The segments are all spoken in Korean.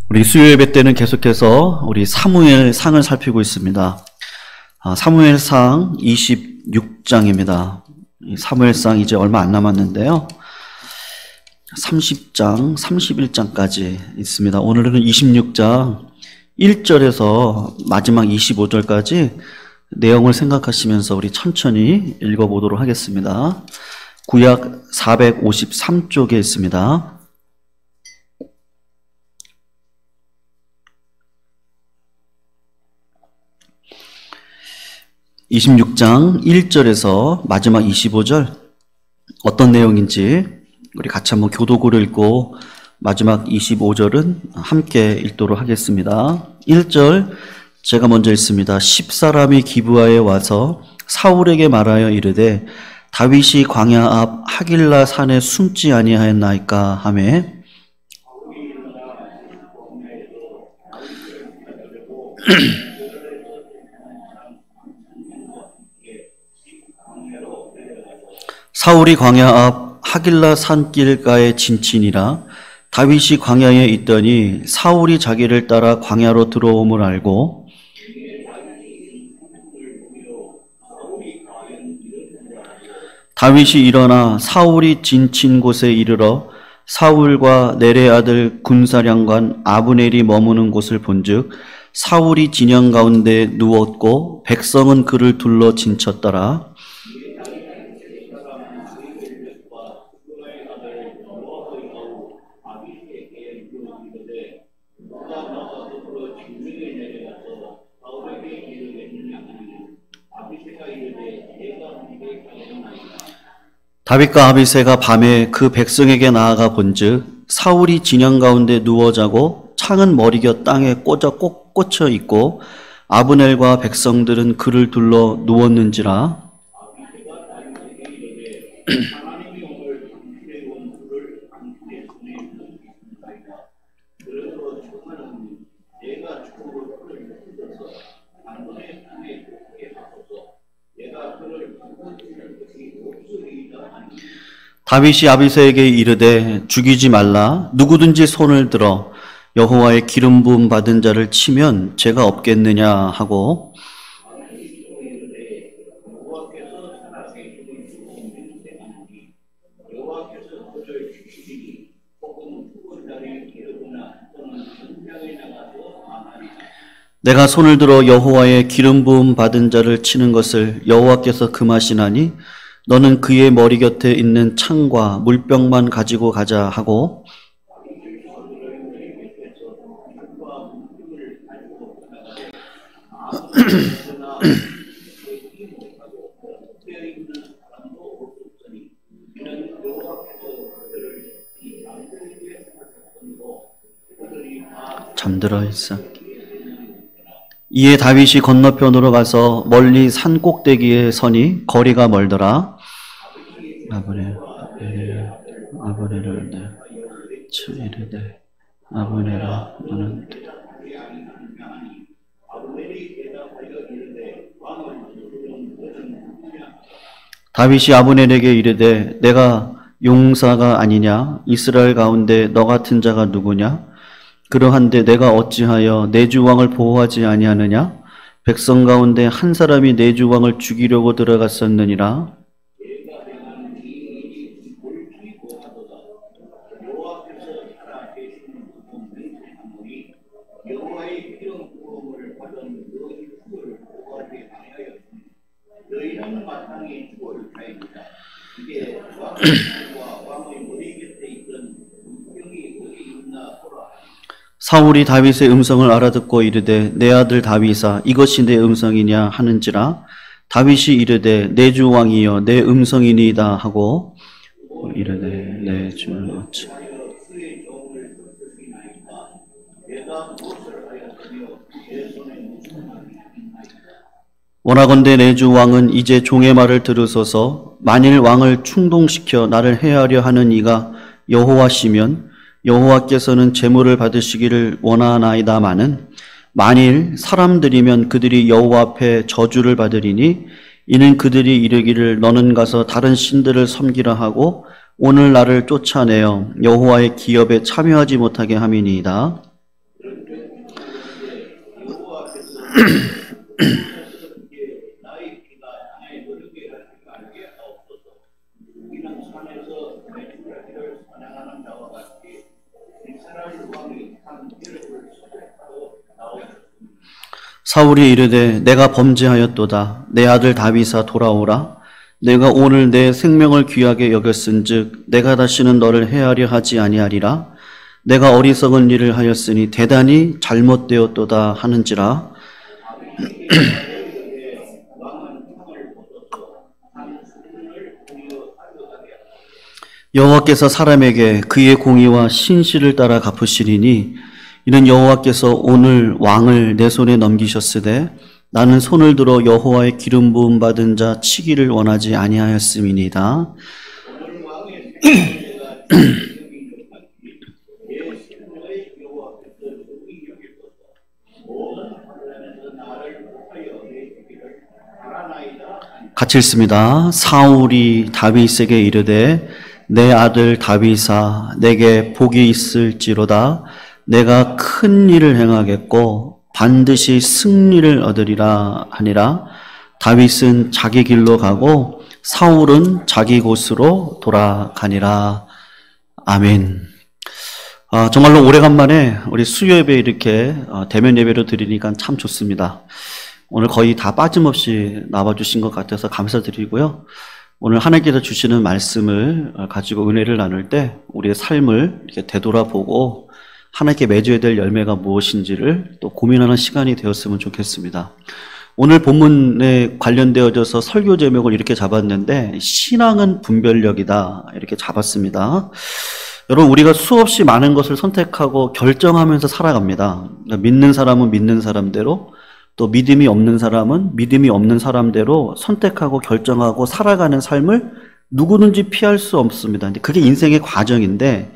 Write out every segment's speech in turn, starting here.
우리 수요 예배 때는 계속해서 우리 사무엘상을 살피고 있습니다. 사무엘상 26장입니다. 사무엘상 이제 얼마 안 남았는데요. 30장, 31장까지 있습니다. 오늘은 26장 1절에서 마지막 25절까지 내용을 생각하시면서 우리 천천히 읽어보도록 하겠습니다. 구약 453쪽에 있습니다. 26장 1절에서 마지막 25절 어떤 내용인지 우리 같이 한번 교독으로 읽고 마지막 25절은 함께 읽도록 하겠습니다. 1절 제가 먼저 읽습니다. 10사람이 기브아에 와서 사울에게 말하여 이르되 다윗이 광야 앞 하길라 산에 숨지 아니하였나이까 하매 사울이 광야 앞 하길라 산길가에 진친이라 다윗이 광야에 있더니 사울이 자기를 따라 광야로 들어옴을 알고 다윗이 일어나 사울이 진친 곳에 이르러 사울과 넬의 아들 군사령관 아브넬이 머무는 곳을 본즉 사울이 진영 가운데 누웠고 백성은 그를 둘러 진쳤더라. 다윗과 아비새가 밤에 그 백성에게 나아가 본즉 사울이 진영 가운데 누워 자고 창은 머리곁 땅에 꽂혀 있고 아브넬과 백성들은 그를 둘러 누웠는지라. 다윗이 아비새에게 이르되 죽이지 말라. 누구든지 손을 들어 여호와의 기름 부음 받은 자를 치면 죄가 없겠느냐 하고 내가 손을 들어 여호와의 기름 부음 받은 자를 치는 것을 여호와께서 금하시나니 너는 그의 머리 곁에 있는 창과 물병만 가지고 가자 하고 잠들어 있어. 이에 다윗이 건너편으로 가서 멀리 산 꼭대기에 서니 거리가 멀더라. 아브넬을 이르되 아브넬아 너는 다윗이 아브넬에게 이르되 내가 용사가 아니냐? 이스라엘 가운데 너 같은 자가 누구냐? 그러한데 내가 어찌하여 내 주 왕을 보호하지 아니하느냐? 백성 가운데 한 사람이 내 주 왕을 죽이려고 들어갔었느니라. 사울이 다윗의 음성을 알아듣고 이르되 내 아들 다윗아 이것이 내 음성이냐 하는지라. 다윗이 이르되 내 주 왕이여 내 음성이니이다 하고 이르되 내 주 어찌 원하건대 내 주 왕은 이제 종의 말을 들으소서. 만일 왕을 충동시켜 나를 해하려 하는 이가 여호와시면 여호와께서는 제물을 받으시기를 원하나이다마는 만일 사람들이면 그들이 여호와 앞에 저주를 받으리니 이는 그들이 이르기를 너는 가서 다른 신들을 섬기라 하고 오늘 나를 쫓아내어 여호와의 기업에 참여하지 못하게 함이니이다. 사울이 이르되 내가 범죄하였도다. 내 아들 다윗아 돌아오라. 내가 오늘 내 생명을 귀하게 여겼은즉 내가 다시는 너를 해하려 하지 아니하리라. 내가 어리석은 일을 하였으니 대단히 잘못되었도다 하는지라. 여호와께서 사람에게 그의 공의와 신실을 따라 갚으시리니 이는 여호와께서 오늘 왕을 내 손에 넘기셨으되 나는 손을 들어 여호와의 기름 부음 받은 자 치기를 원하지 아니하였음이니이다. 같이 읽습니다. 사울이 다윗에게 이르되 내 아들 다윗아 내게 복이 있을지로다. 내가 큰 일을 행하겠고 반드시 승리를 얻으리라 하니라. 다윗은 자기 길로 가고 사울은 자기 곳으로 돌아가니라. 아멘. 정말로 오래간만에 우리 수요 예배 이렇게 대면 예배로 드리니까 참 좋습니다. 오늘 거의 다 빠짐없이 나와주신 것 같아서 감사드리고요. 오늘 하나님께서 주시는 말씀을 가지고 은혜를 나눌 때 우리의 삶을 이렇게 되돌아보고 하나님께 맺어야 될 열매가 무엇인지를 또 고민하는 시간이 되었으면 좋겠습니다. 오늘 본문에 관련되어져서 설교 제목을 이렇게 잡았는데 신앙은 분별력이다 이렇게 잡았습니다. 여러분 우리가 수없이 많은 것을 선택하고 결정하면서 살아갑니다. 믿는 사람은 믿는 사람대로 또 믿음이 없는 사람은 믿음이 없는 사람대로 선택하고 결정하고 살아가는 삶을 누구든지 피할 수 없습니다. 그게 인생의 과정인데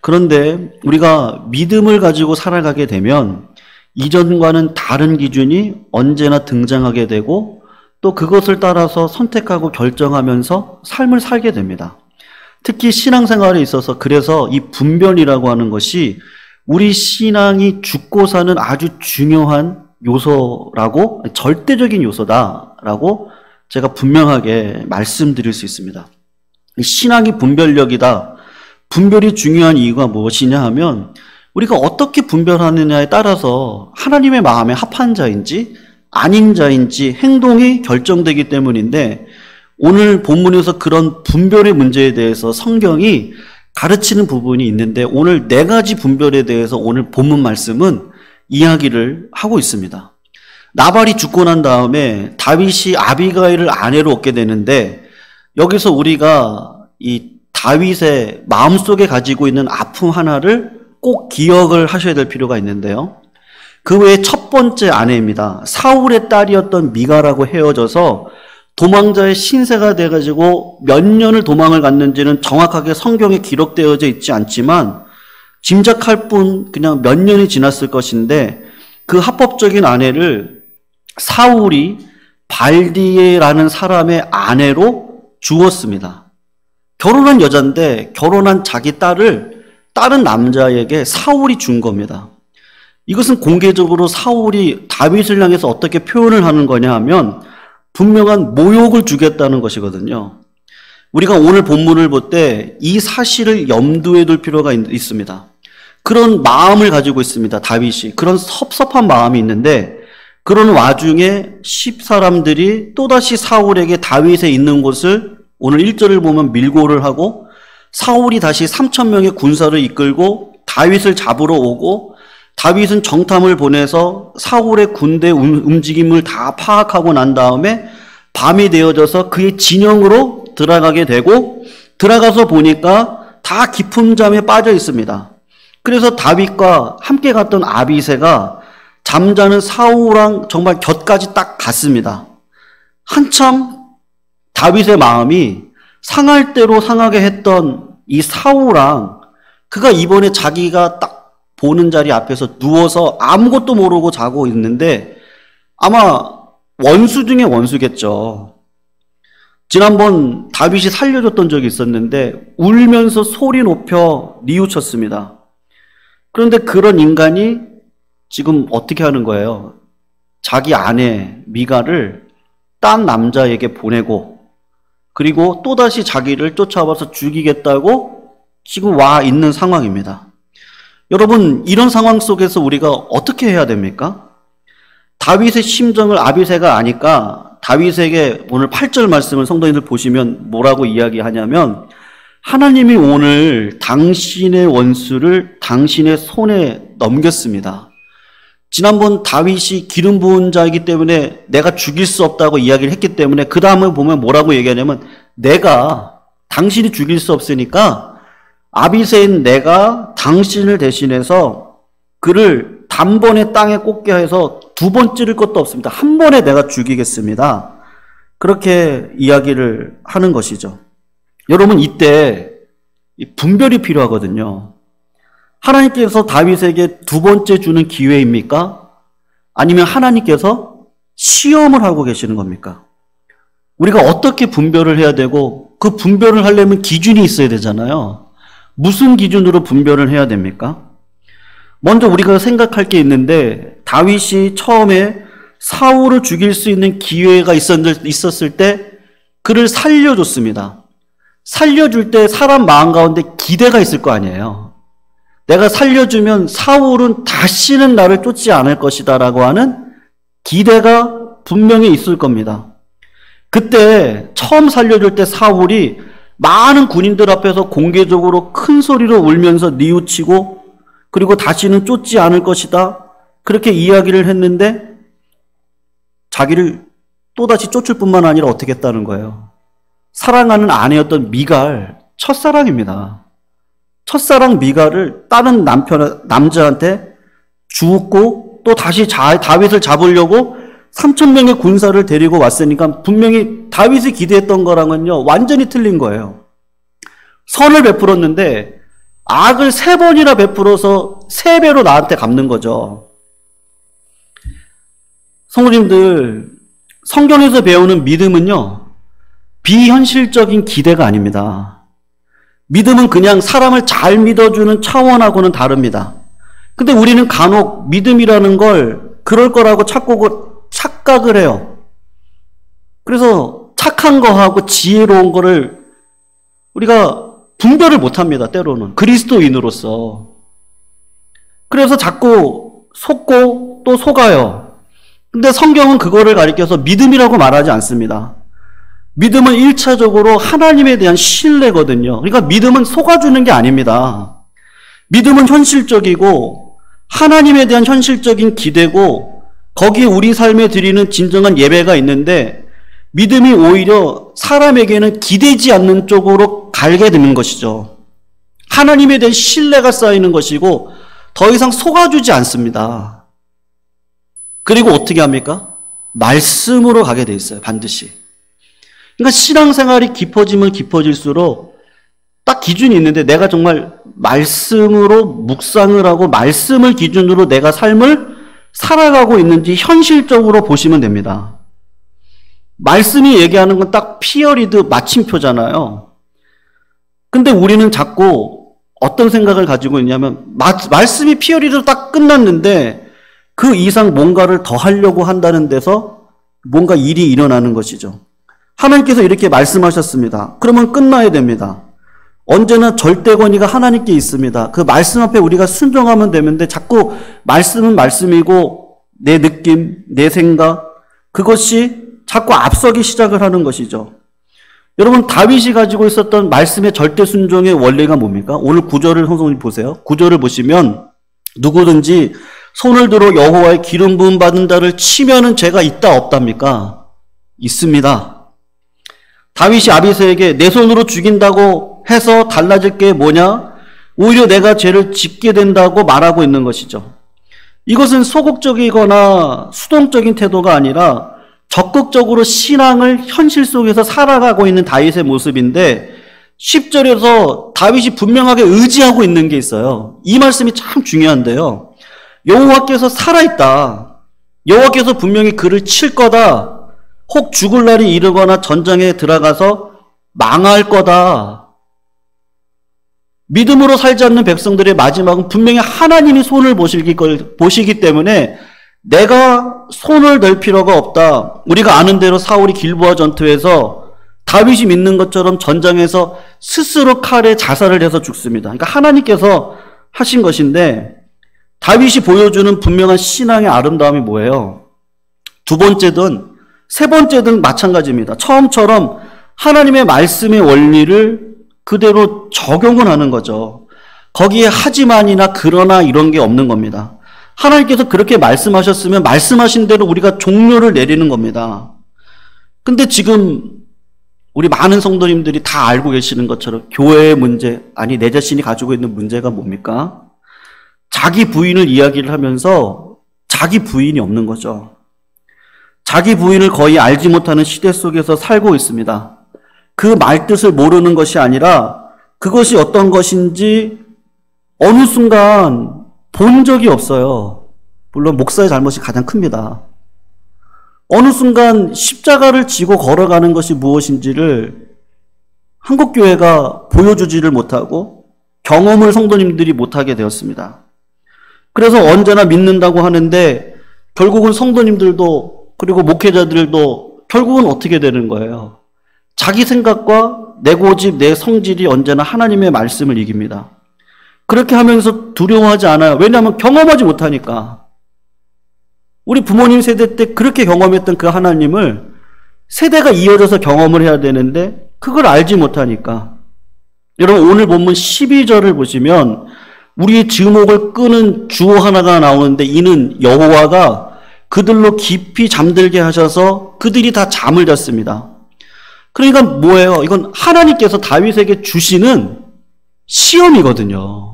그런데 우리가 믿음을 가지고 살아가게 되면 이전과는 다른 기준이 언제나 등장하게 되고 또 그것을 따라서 선택하고 결정하면서 삶을 살게 됩니다. 특히 신앙생활에 있어서 그래서 이 분별이라고 하는 것이 우리 신앙이 죽고 사는 아주 중요한 요소라고 절대적인 요소다라고 제가 분명하게 말씀드릴 수 있습니다. 신앙이 분별력이다. 분별이 중요한 이유가 무엇이냐 하면 우리가 어떻게 분별하느냐에 따라서 하나님의 마음에 합한 자인지 아닌 자인지 행동이 결정되기 때문인데 오늘 본문에서 그런 분별의 문제에 대해서 성경이 가르치는 부분이 있는데 오늘 네 가지 분별에 대해서 오늘 본문 말씀은 이야기를 하고 있습니다. 나발이 죽고 난 다음에 다윗이 아비가일을 아내로 얻게 되는데 여기서 우리가 이 다윗의 마음속에 가지고 있는 아픔 하나를 꼭 기억을 하셔야 될 필요가 있는데요. 그 외에 첫 번째 아내입니다. 사울의 딸이었던 미가라고 헤어져서 도망자의 신세가 돼가지고 몇 년을 도망을 갔는지는 정확하게 성경에 기록되어져 있지 않지만 짐작할 뿐 그냥 몇 년이 지났을 것인데 그 합법적인 아내를 사울이 발디에라는 사람의 아내로 주었습니다. 결혼한 여자인데 결혼한 자기 딸을 다른 남자에게 사울이 준 겁니다. 이것은 공개적으로 사울이 다윗을 향해서 어떻게 표현을 하는 거냐 하면 분명한 모욕을 주겠다는 것이거든요. 우리가 오늘 본문을 볼 때 이 사실을 염두에 둘 필요가 있습니다. 그런 마음을 가지고 있습니다. 다윗이. 그런 섭섭한 마음이 있는데 그런 와중에 10사람들이 또다시 사울에게 다윗에 있는 곳을 오늘 1절을 보면 밀고를 하고 사울이 다시 3,000명의 군사를 이끌고 다윗을 잡으러 오고 다윗은 정탐을 보내서 사울의 군대 움직임을 다 파악하고 난 다음에 밤이 되어져서 그의 진영으로 들어가게 되고 들어가서 보니까 다 깊은 잠에 빠져 있습니다. 그래서 다윗과 함께 갔던 아비새가 잠자는 사울랑 정말 곁까지 딱 갔습니다. 한참 다윗의 마음이 상할 대로 상하게 했던 이 사울랑 그가 이번에 자기가 딱 보는 자리 앞에서 누워서 아무것도 모르고 자고 있는데 아마 원수 중에 원수겠죠. 지난번 다윗이 살려줬던 적이 있었는데 울면서 소리 높여 뉘우쳤습니다. 그런데 그런 인간이 지금 어떻게 하는 거예요? 자기 아내 미갈을 딴 남자에게 보내고 그리고 또다시 자기를 쫓아와서 죽이겠다고 지금 와 있는 상황입니다. 여러분, 이런 상황 속에서 우리가 어떻게 해야 됩니까? 다윗의 심정을 아비새가 아니까 다윗에게 오늘 8절 말씀을 성도님들 보시면 뭐라고 이야기하냐면 하나님이 오늘 당신의 원수를 당신의 손에 넘겼습니다. 지난번 다윗이 기름 부은 자이기 때문에 내가 죽일 수 없다고 이야기를 했기 때문에 그 다음에 보면 뭐라고 얘기하냐면 내가 당신이 죽일 수 없으니까 아비새인 내가 당신을 대신해서 그를 단번에 땅에 꽂게 해서 두 번 찌를 것도 없습니다. 한 번에 내가 죽이겠습니다. 그렇게 이야기를 하는 것이죠. 여러분, 이때 분별이 필요하거든요. 하나님께서 다윗에게 두 번째 주는 기회입니까? 아니면 하나님께서 시험을 하고 계시는 겁니까? 우리가 어떻게 분별을 해야 되고 그 분별을 하려면 기준이 있어야 되잖아요. 무슨 기준으로 분별을 해야 됩니까? 먼저 우리가 생각할 게 있는데 다윗이 처음에 사울을 죽일 수 있는 기회가 있었을 때 그를 살려줬습니다. 살려줄 때 사람 마음 가운데 기대가 있을 거 아니에요. 내가 살려주면 사울은 다시는 나를 쫓지 않을 것이다 라고 하는 기대가 분명히 있을 겁니다. 그때 처음 살려줄 때 사울이 많은 군인들 앞에서 공개적으로 큰 소리로 울면서 뉘우치고 그리고 다시는 쫓지 않을 것이다 그렇게 이야기를 했는데 자기를 또다시 쫓을 뿐만 아니라 어떻게 했다는 거예요. 사랑하는 아내였던 미갈, 첫사랑입니다. 첫사랑 미갈을 다른 남자한테 주었고 또 다시 다윗을 잡으려고 3,000명의 군사를 데리고 왔으니까 분명히 다윗이 기대했던 거랑은요 완전히 틀린 거예요. 선을 베풀었는데 악을 3번이나 베풀어서 3배로 나한테 갚는 거죠. 성도님들, 성경에서 배우는 믿음은요 비현실적인 기대가 아닙니다. 믿음은 그냥 사람을 잘 믿어주는 차원하고는 다릅니다. 근데 우리는 간혹 믿음이라는 걸 그럴 거라고 착각을 해요. 그래서 착한 거하고 지혜로운 거를 우리가 분별을 못합니다. 때로는 그리스도인으로서. 그래서 자꾸 속고 또 속아요. 근데 성경은 그거를 가리켜서 믿음이라고 말하지 않습니다. 믿음은 1차적으로 하나님에 대한 신뢰거든요. 그러니까 믿음은 속아주는 게 아닙니다. 믿음은 현실적이고 하나님에 대한 현실적인 기대고 거기에 우리 삶에 드리는 진정한 예배가 있는데 믿음이 오히려 사람에게는 기대지 않는 쪽으로 갈게 되는 것이죠. 하나님에 대한 신뢰가 쌓이는 것이고 더 이상 속아주지 않습니다. 그리고 어떻게 합니까? 말씀으로 가게 돼 있어요. 반드시. 그러니까 신앙생활이 깊어지면 깊어질수록 딱 기준이 있는데 내가 정말 말씀으로 묵상을 하고 말씀을 기준으로 내가 삶을 살아가고 있는지 현실적으로 보시면 됩니다. 말씀이 얘기하는 건 딱 피어리드 마침표잖아요. 근데 우리는 자꾸 어떤 생각을 가지고 있냐면 말씀이 피어리드로 딱 끝났는데 그 이상 뭔가를 더 하려고 한다는 데서 뭔가 일이 일어나는 것이죠. 하나님께서 이렇게 말씀하셨습니다. 그러면 끝나야 됩니다. 언제나 절대 권위가 하나님께 있습니다. 그 말씀 앞에 우리가 순종하면 되는데 자꾸 말씀은 말씀이고 내 느낌, 내 생각 그것이 자꾸 앞서기 시작을 하는 것이죠. 여러분 다윗이 가지고 있었던 말씀의 절대 순종의 원리가 뭡니까? 오늘 9절을 성도님 보세요. 9절을 보시면 누구든지 손을 들어 여호와의 기름 부음 받은 자를 치면은 죄가 있다 없답니까? 있습니다. 다윗이 아비새에게 내 손으로 죽인다고 해서 달라질 게 뭐냐? 오히려 내가 죄를 짓게 된다고 말하고 있는 것이죠. 이것은 소극적이거나 수동적인 태도가 아니라 적극적으로 신앙을 현실 속에서 살아가고 있는 다윗의 모습인데 10절에서 다윗이 분명하게 의지하고 있는 게 있어요. 이 말씀이 참 중요한데요. 여호와께서 살아있다. 여호와께서 분명히 그를 칠 거다. 혹 죽을 날이 이르거나 전장에 들어가서 망할 거다. 믿음으로 살지 않는 백성들의 마지막은 분명히 하나님이 손을 보시기 때문에 내가 손을 댈 필요가 없다. 우리가 아는 대로 사울이 길보아 전투에서 다윗이 믿는 것처럼 전장에서 스스로 칼에 자살을 해서 죽습니다. 그러니까 하나님께서 하신 것인데, 다윗이 보여주는 분명한 신앙의 아름다움이 뭐예요? 두 번째든 세 번째든 마찬가지입니다. 처음처럼 하나님의 말씀의 원리를 그대로 적용을 하는 거죠. 거기에 하지만이나 그러나 이런 게 없는 겁니다. 하나님께서 그렇게 말씀하셨으면 말씀하신 대로 우리가 종료를 내리는 겁니다. 근데 지금 우리 많은 성도님들이 다 알고 계시는 것처럼 교회의 문제, 아니 내 자신이 가지고 있는 문제가 뭡니까? 자기 부인을 이야기를 하면서 자기 부인이 없는 거죠. 자기 부인을 거의 알지 못하는 시대 속에서 살고 있습니다. 그 말뜻을 모르는 것이 아니라 그것이 어떤 것인지 어느 순간 본 적이 없어요. 물론 목사의 잘못이 가장 큽니다. 어느 순간 십자가를 지고 걸어가는 것이 무엇인지를 한국교회가 보여주지를 못하고 경험을 성도님들이 못하게 되었습니다. 그래서 언제나 믿는다고 하는데 결국은 성도님들도 그리고 목회자들도 결국은 어떻게 되는 거예요? 자기 생각과 내 고집, 내 성질이 언제나 하나님의 말씀을 이깁니다. 그렇게 하면서 두려워하지 않아요. 왜냐하면 경험하지 못하니까. 우리 부모님 세대 때 그렇게 경험했던 그 하나님을 세대가 이어져서 경험을 해야 되는데 그걸 알지 못하니까. 여러분 오늘 본문 12절을 보시면 우리의 주목을 끄는 주어 하나가 나오는데 이는 여호와가 그들로 깊이 잠들게 하셔서 그들이 다 잠을 잤습니다. 그러니까 뭐예요? 이건 하나님께서 다윗에게 주시는 시험이거든요.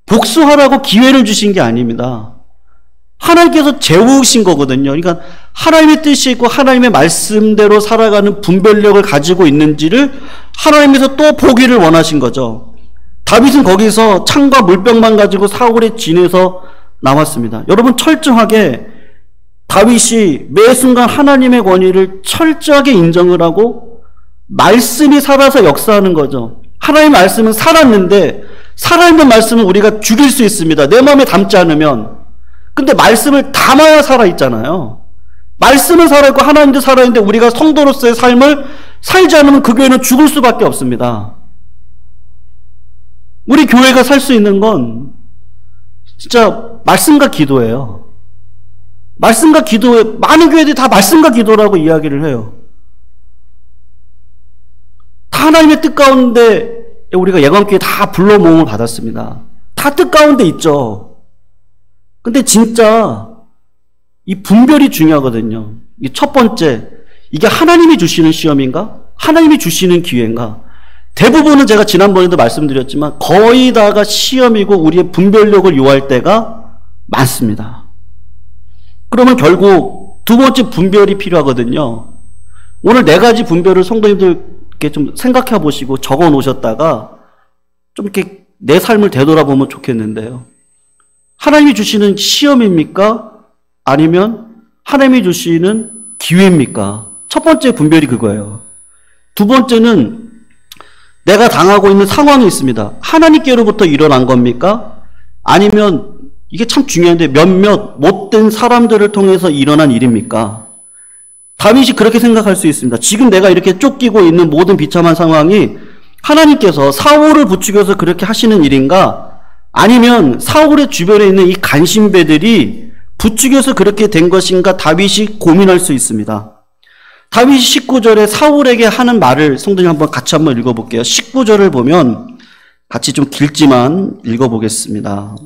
복수하라고 기회를 주신 게 아닙니다. 하나님께서 재우신 거거든요. 그러니까 하나님의 뜻이 있고 하나님의 말씀대로 살아가는 분별력을 가지고 있는지를 하나님께서 또 보기를 원하신 거죠. 다윗은 거기서 창과 물병만 가지고 사울의 진에서 나왔습니다. 여러분 철저하게 다윗이 매 순간 하나님의 권위를 철저하게 인정을 하고 말씀이 살아서 역사하는 거죠. 하나님의 말씀은 살았는데 살아있는 말씀은 우리가 죽일 수 있습니다. 내 마음에 담지 않으면. 근데 말씀을 담아야 살아있잖아요. 말씀은 살아있고 하나님도 살아있는데 우리가 성도로서의 삶을 살지 않으면 그 교회는 죽을 수밖에 없습니다. 우리 교회가 살 수 있는 건 진짜 말씀과 기도예요. 말씀과 기도에 많은 교회들이 다 말씀과 기도라고 이야기를 해요. 다 하나님의 뜻 가운데 우리가 예감교회 다 불러 모음을 받았습니다. 다 뜻 가운데 있죠. 근데 진짜 이 분별이 중요하거든요. 이 첫 번째, 이게 하나님이 주시는 시험인가? 하나님이 주시는 기회인가? 대부분은 제가 지난번에도 말씀드렸지만 거의 다가 시험이고 우리의 분별력을 요할 때가 많습니다. 그러면 결국 두 번째 분별이 필요하거든요. 오늘 네 가지 분별을 성도님들께 좀 생각해 보시고 적어 놓으셨다가 좀 이렇게 내 삶을 되돌아보면 좋겠는데요. 하나님이 주시는 시험입니까? 아니면 하나님이 주시는 기회입니까? 첫 번째 분별이 그거예요. 두 번째는 내가 당하고 있는 상황이 있습니다. 하나님께로부터 일어난 겁니까? 아니면 이게 참 중요한데 몇몇 못된 사람들을 통해서 일어난 일입니까? 다윗이 그렇게 생각할 수 있습니다. 지금 내가 이렇게 쫓기고 있는 모든 비참한 상황이 하나님께서 사울을 부추겨서 그렇게 하시는 일인가? 아니면 사울의 주변에 있는 이 간신배들이 부추겨서 그렇게 된 것인가? 다윗이 고민할 수 있습니다. 다윗이 19절에 사울에게 하는 말을 성도님 같이 한번 읽어볼게요. 19절을 보면 같이 좀 길지만 읽어보겠습니다.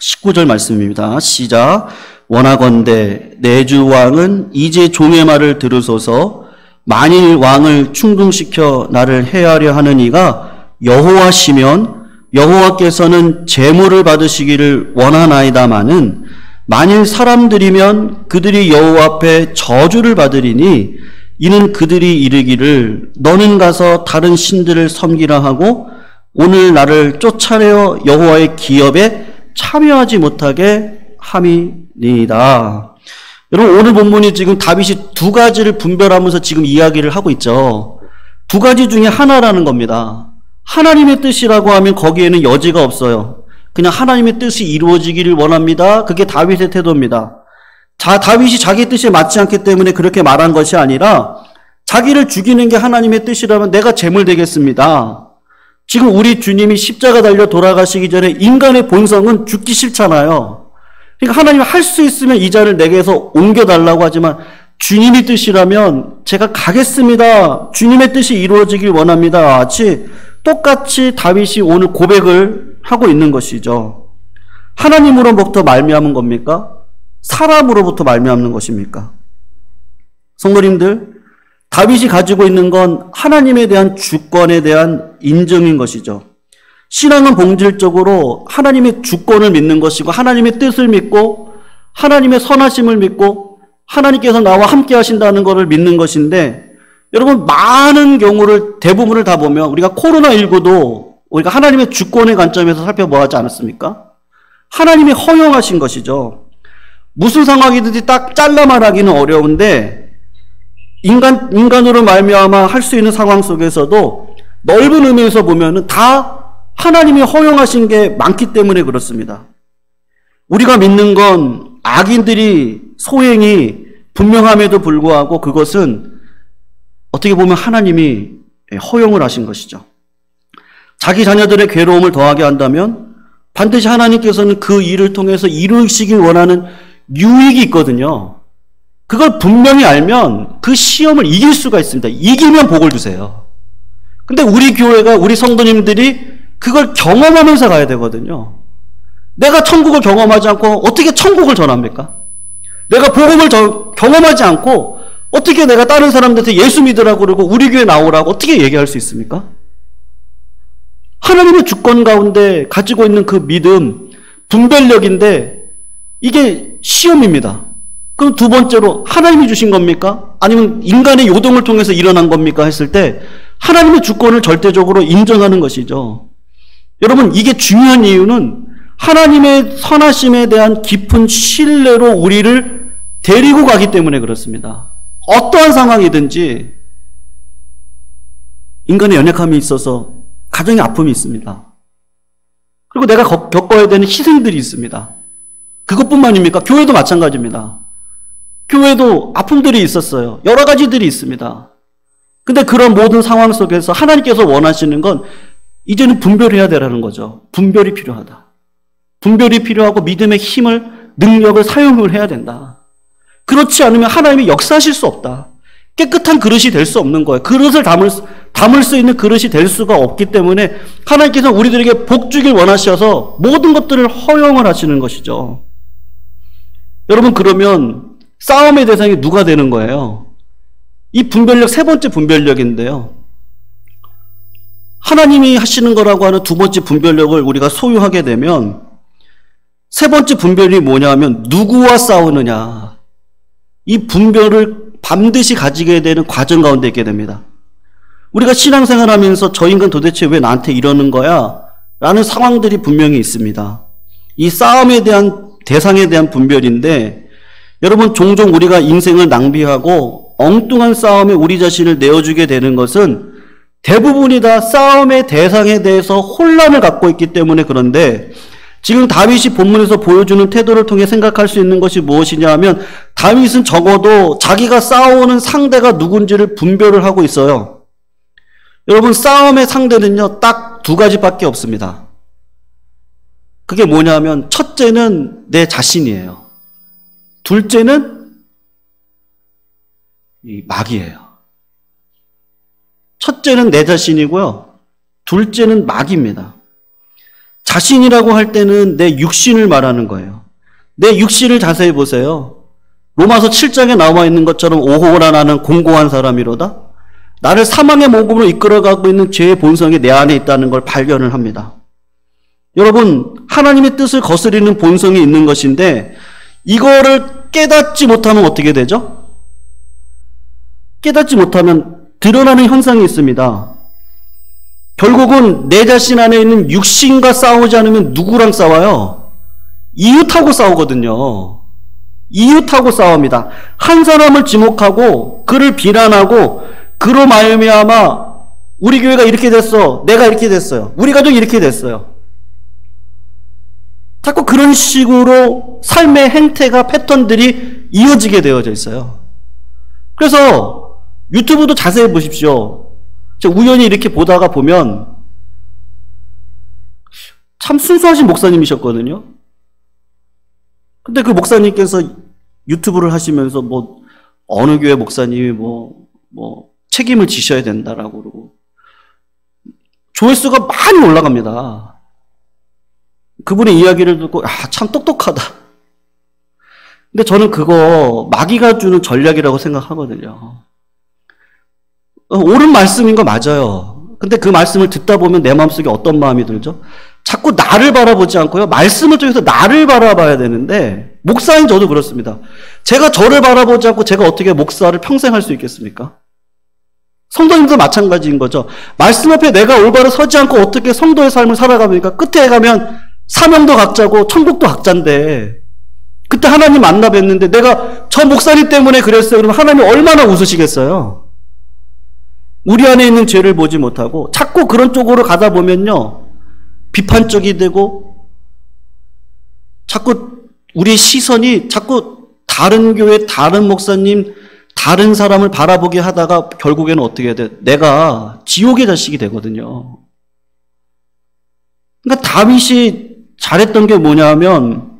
19절 말씀입니다. 시작. 원하건대 내 주 왕은 이제 종의 말을 들으소서. 만일 왕을 충동시켜 나를 해하려 하는 이가 여호와시면 여호와께서는 제물을 받으시기를 원하나이다마는 만일 사람들이면 그들이 여호와 앞에 저주를 받으리니 이는 그들이 이르기를 너는 가서 다른 신들을 섬기라 하고 오늘 나를 쫓아내어 여호와의 기업에 참여하지 못하게 함이니이다. 여러분 오늘 본문이 지금 다윗이 두 가지를 분별하면서 지금 이야기를 하고 있죠. 두 가지 중에 하나라는 겁니다. 하나님의 뜻이라고 하면 거기에는 여지가 없어요. 그냥 하나님의 뜻이 이루어지기를 원합니다. 그게 다윗의 태도입니다. 다윗이 자기 뜻에 맞지 않기 때문에 그렇게 말한 것이 아니라 자기를 죽이는 게 하나님의 뜻이라면 내가 제물 되겠습니다. 지금 우리 주님이 십자가 달려 돌아가시기 전에 인간의 본성은 죽기 싫잖아요. 그러니까 하나님이 할 수 있으면 이 자를 내게서 옮겨달라고 하지만 주님의 뜻이라면 제가 가겠습니다. 주님의 뜻이 이루어지길 원합니다. 같이 똑같이 다윗이 오늘 고백을 하고 있는 것이죠. 하나님으로부터 말미암은 겁니까? 사람으로부터 말미암는 것입니까? 성도님들, 다윗이 가지고 있는 건 하나님에 대한 주권에 대한 인정인 것이죠. 신앙은 본질적으로 하나님의 주권을 믿는 것이고 하나님의 뜻을 믿고 하나님의 선하심을 믿고 하나님께서 나와 함께 하신다는 것을 믿는 것인데, 여러분 많은 경우를 대부분을 다 보면 우리가 코로나19도 우리가 하나님의 주권의 관점에서 살펴보지 않았습니까? 하나님이 허용하신 것이죠. 무슨 상황이든지 딱 잘라 말하기는 어려운데 인간으로 말미암아 할 수 있는 상황 속에서도 넓은 의미에서 보면은 다 하나님이 허용하신 게 많기 때문에 그렇습니다. 우리가 믿는 건 악인들이 소행이 분명함에도 불구하고 그것은 어떻게 보면 하나님이 허용을 하신 것이죠. 자기 자녀들의 괴로움을 더하게 한다면 반드시 하나님께서는 그 일을 통해서 이루시길 원하는 유익이 있거든요. 그걸 분명히 알면 그 시험을 이길 수가 있습니다. 이기면 복을 주세요. 근데 우리 교회가, 우리 성도님들이 그걸 경험하면서 가야 되거든요. 내가 천국을 경험하지 않고 어떻게 천국을 전합니까? 내가 복음을 경험하지 않고 어떻게 내가 다른 사람들한테 예수 믿으라고 그러고 우리 교회 나오라고 어떻게 얘기할 수 있습니까? 하나님의 주권 가운데 가지고 있는 그 믿음, 분별력인데 이게 시험입니다. 그럼 두 번째로 하나님이 주신 겁니까? 아니면 인간의 요동을 통해서 일어난 겁니까? 했을 때 하나님의 주권을 절대적으로 인정하는 것이죠. 여러분, 이게 중요한 이유는 하나님의 선하심에 대한 깊은 신뢰로 우리를 데리고 가기 때문에 그렇습니다. 어떠한 상황이든지 인간의 연약함이 있어서 가정의 아픔이 있습니다. 그리고 내가 겪어야 되는 희생들이 있습니다. 그것뿐만입니까? 교회도 마찬가지입니다. 교회도 아픔들이 있었어요. 여러 가지들이 있습니다. 근데 그런 모든 상황 속에서 하나님께서 원하시는 건 이제는 분별해야 되라는 거죠. 분별이 필요하다. 분별이 필요하고 믿음의 힘을, 능력을 사용을 해야 된다. 그렇지 않으면 하나님이 역사하실 수 없다. 깨끗한 그릇이 될 수 없는 거예요. 그릇을 담을 수 있는 그릇이 될 수가 없기 때문에 하나님께서 우리들에게 복 주길 원하셔서 모든 것들을 허용을 하시는 것이죠. 여러분, 그러면 싸움의 대상이 누가 되는 거예요? 이 분별력, 세 번째 분별력인데요. 하나님이 하시는 거라고 하는 두 번째 분별력을 우리가 소유하게 되면 세 번째 분별이 뭐냐 하면 누구와 싸우느냐. 이 분별을 반드시 가지게 되는 과정 가운데 있게 됩니다. 우리가 신앙생활 하면서 저 인간 도대체 왜 나한테 이러는 거야? 라는 상황들이 분명히 있습니다. 이 싸움에 대한 대상에 대한 분별인데, 여러분, 종종 우리가 인생을 낭비하고 엉뚱한 싸움에 우리 자신을 내어주게 되는 것은 대부분이 다 싸움의 대상에 대해서 혼란을 갖고 있기 때문에 그런데, 지금 다윗이 본문에서 보여주는 태도를 통해 생각할 수 있는 것이 무엇이냐 하면 다윗은 적어도 자기가 싸우는 상대가 누군지를 분별을 하고 있어요. 여러분, 싸움의 상대는요, 딱 두 가지밖에 없습니다. 그게 뭐냐 하면 첫째는 내 자신이에요. 둘째는 이 마귀예요. 첫째는 내 자신이고요. 둘째는 마귀입니다. 자신이라고 할 때는 내 육신을 말하는 거예요. 내 육신을 자세히 보세요. 로마서 7장에 나와 있는 것처럼 오호라 나는 공고한 사람이로다. 나를 사망의 모금으로 이끌어가고 있는 죄의 본성이 내 안에 있다는 걸 발견을 합니다. 여러분, 하나님의 뜻을 거스리는 본성이 있는 것인데 이거를 깨닫지 못하면 어떻게 되죠? 깨닫지 못하면 드러나는 현상이 있습니다. 결국은 내 자신 안에 있는 육신과 싸우지 않으면 누구랑 싸워요? 이웃하고 싸우거든요. 이웃하고 싸웁니다. 한 사람을 지목하고 그를 비난하고 그로 말미암아 우리 교회가 이렇게 됐어. 내가 이렇게 됐어요. 우리 가족이 이렇게 됐어요. 자꾸 그런 식으로 삶의 행태가 패턴들이 이어지게 되어져 있어요. 그래서 유튜브도 자세히 보십시오. 제가 우연히 이렇게 보다가 보면 참 순수하신 목사님이셨거든요. 근데 그 목사님께서 유튜브를 하시면서 뭐 어느 교회 목사님이 뭐 책임을 지셔야 된다라고 그러고 조회수가 많이 올라갑니다. 그분의 이야기를 듣고 참 똑똑하다. 근데 저는 그거 마귀가 주는 전략이라고 생각하거든요. 옳은 말씀인 거 맞아요. 근데 그 말씀을 듣다 보면 내 마음속에 어떤 마음이 들죠? 자꾸 나를 바라보지 않고요. 말씀을 통해서 나를 바라봐야 되는데 목사인 저도 그렇습니다. 제가 저를 바라보지 않고 제가 어떻게 목사를 평생 할 수 있겠습니까? 성도님도 마찬가지인 거죠. 말씀 앞에 내가 올바로 서지 않고 어떻게 성도의 삶을 살아갑니까? 끝에 가면 사명도 각자고 천국도 각자인데 그때 하나님 만나 뵀는데 내가 저 목사님 때문에 그랬어요. 그러면 하나님 얼마나 웃으시겠어요? 우리 안에 있는 죄를 보지 못하고 자꾸 그런 쪽으로 가다 보면요. 비판적이 되고 자꾸 우리의 시선이 자꾸 다른 교회, 다른 목사님, 다른 사람을 바라보게 하다가 결국에는 어떻게 돼? 내가 지옥의 자식이 되거든요. 그러니까 다윗이 잘했던 게 뭐냐면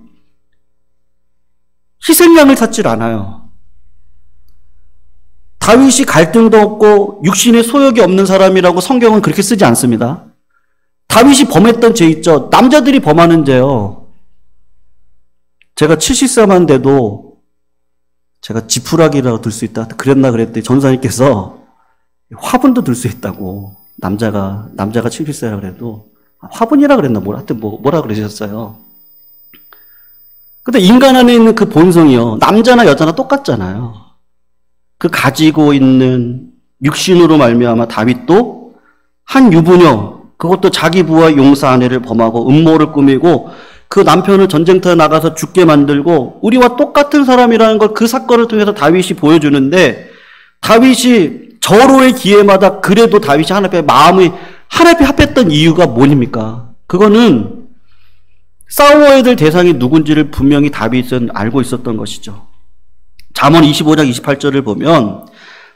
희생양을 찾질 않아요. 다윗이 갈등도 없고 육신의 소욕이 없는 사람이라고 성경은 그렇게 쓰지 않습니다. 다윗이 범했던 죄 있죠. 남자들이 범하는 죄요. 제가 70세만 돼도 제가 지푸라기라고 들 수 있다. 그랬더니 전사님께서 화분도 들 수 있다고. 남자가 70세라 그래도 화분이라 그랬나 하여튼 뭐라 그러셨어요. 근데 인간 안에 있는 그 본성이요. 남자나 여자나 똑같잖아요. 그 가지고 있는 육신으로 말미암아 다윗도 한 유부녀, 그것도 자기 부하 용사 아내를 범하고 음모를 꾸미고 그 남편을 전쟁터에 나가서 죽게 만들고 우리와 똑같은 사람이라는 걸 그 사건을 통해서 다윗이 보여주는데 다윗이 절호의 기회마다 그래도 다윗이 하나님 앞에 마음이 하나님 앞에 합했던 이유가 뭐입니까? 그거는 싸워야 될 대상이 누군지를 분명히 다윗은 알고 있었던 것이죠. 잠언 25장 28절을 보면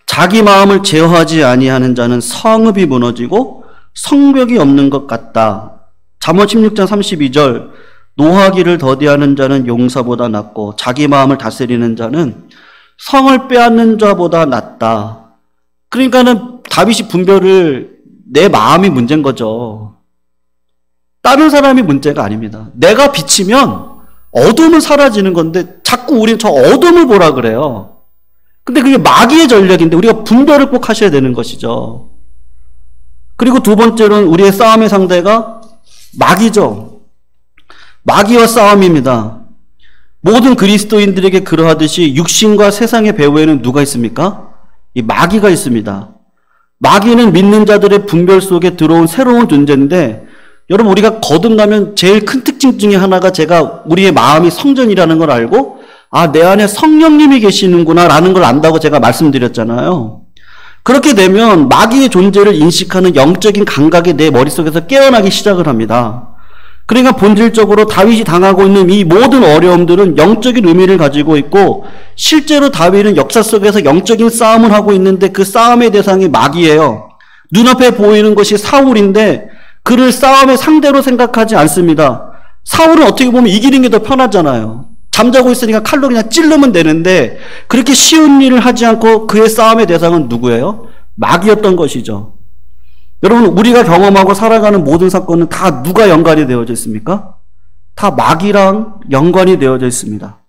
자기 마음을 제어하지 아니하는 자는 성읍이 무너지고 성벽이 없는 것 같다. 잠언 16장 32절 노하기를 더디하는 자는 용사보다 낫고 자기 마음을 다스리는 자는 성을 빼앗는 자보다 낫다. 그러니까는 다윗이 분별을 내 마음이 문제인 거죠. 다른 사람이 문제가 아닙니다. 내가 비치면 어둠은 사라지는 건데 자꾸 우리는 저 어둠을 보라 그래요. 근데 그게 마귀의 전략인데 우리가 분별을 꼭 하셔야 되는 것이죠. 그리고 두 번째로는 우리의 싸움의 상대가 마귀죠. 마귀와 싸움입니다. 모든 그리스도인들에게 그러하듯이 육신과 세상의 배후에는 누가 있습니까? 이 마귀가 있습니다. 마귀는 믿는 자들의 분별 속에 들어온 새로운 존재인데 여러분 우리가 거듭나면 제일 큰 특징 중에 하나가 제가 우리의 마음이 성전이라는 걸 알고 내 안에 성령님이 계시는구나 라는 걸 안다고 제가 말씀드렸잖아요. 그렇게 되면 마귀의 존재를 인식하는 영적인 감각이 내 머릿속에서 깨어나기 시작을 합니다. 그러니까 본질적으로 다윗이 당하고 있는 이 모든 어려움들은 영적인 의미를 가지고 있고 실제로 다윗은 역사 속에서 영적인 싸움을 하고 있는데 그 싸움의 대상이 마귀예요. 눈앞에 보이는 것이 사울인데 그를 싸움의 상대로 생각하지 않습니다. 사울은 어떻게 보면 이기는 게 더 편하잖아요. 잠자고 있으니까 칼로 그냥 찌르면 되는데 그렇게 쉬운 일을 하지 않고 그의 싸움의 대상은 누구예요? 마귀였던 것이죠. 여러분 우리가 경험하고 살아가는 모든 사건은 다 누가 연관이 되어져 있습니까? 다 마귀랑 연관이 되어져 있습니다.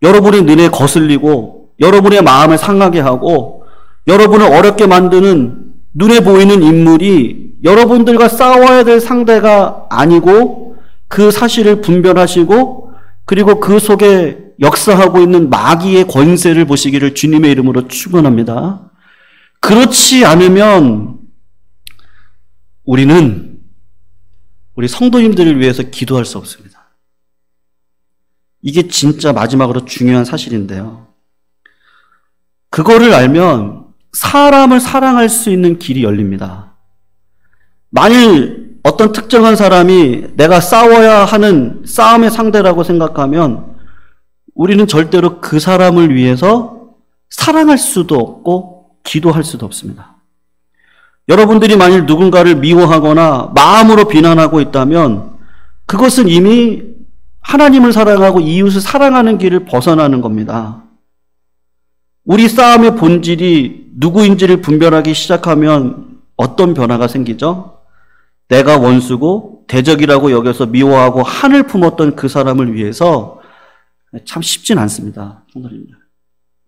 여러분의 눈에 거슬리고 여러분의 마음을 상하게 하고 여러분을 어렵게 만드는 눈에 보이는 인물이 여러분들과 싸워야 될 상대가 아니고 그 사실을 분별하시고 그리고 그 속에 역사하고 있는 마귀의 권세를 보시기를 주님의 이름으로 축원합니다. 그렇지 않으면 우리는 우리 성도님들을 위해서 기도할 수 없습니다. 이게 진짜 마지막으로 중요한 사실인데요. 그거를 알면 사람을 사랑할 수 있는 길이 열립니다. 만일 어떤 특정한 사람이 내가 싸워야 하는 싸움의 상대라고 생각하면 우리는 절대로 그 사람을 위해서 사랑할 수도 없고 기도할 수도 없습니다. 여러분들이 만일 누군가를 미워하거나 마음으로 비난하고 있다면 그것은 이미 하나님을 사랑하고 이웃을 사랑하는 길을 벗어나는 겁니다. 우리 싸움의 본질이 누구인지를 분별하기 시작하면 어떤 변화가 생기죠? 내가 원수고 대적이라고 여겨서 미워하고 한을 품었던 그 사람을 위해서 참 쉽진 않습니다.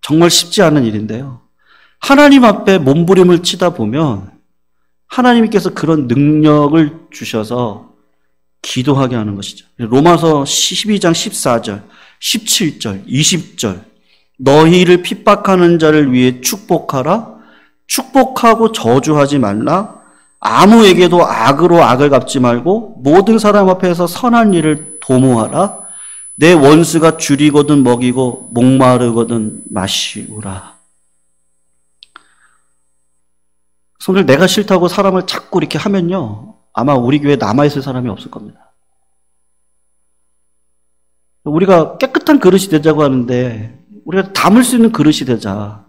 정말 쉽지 않은 일인데요. 하나님 앞에 몸부림을 치다 보면 하나님께서 그런 능력을 주셔서 기도하게 하는 것이죠. 로마서 12장 14절, 17절, 20절 너희를 핍박하는 자를 위해 축복하라. 축복하고 저주하지 말라. 아무에게도 악으로 악을 갚지 말고 모든 사람 앞에서 선한 일을 도모하라. 내 원수가 줄이거든 먹이고 목마르거든 마시우라. 성도들, 내가 싫다고 사람을 자꾸 이렇게 하면요, 아마 우리 교회에 남아있을 사람이 없을 겁니다. 우리가 깨끗한 그릇이 되자고 하는데 우리가 담을 수 있는 그릇이 되자.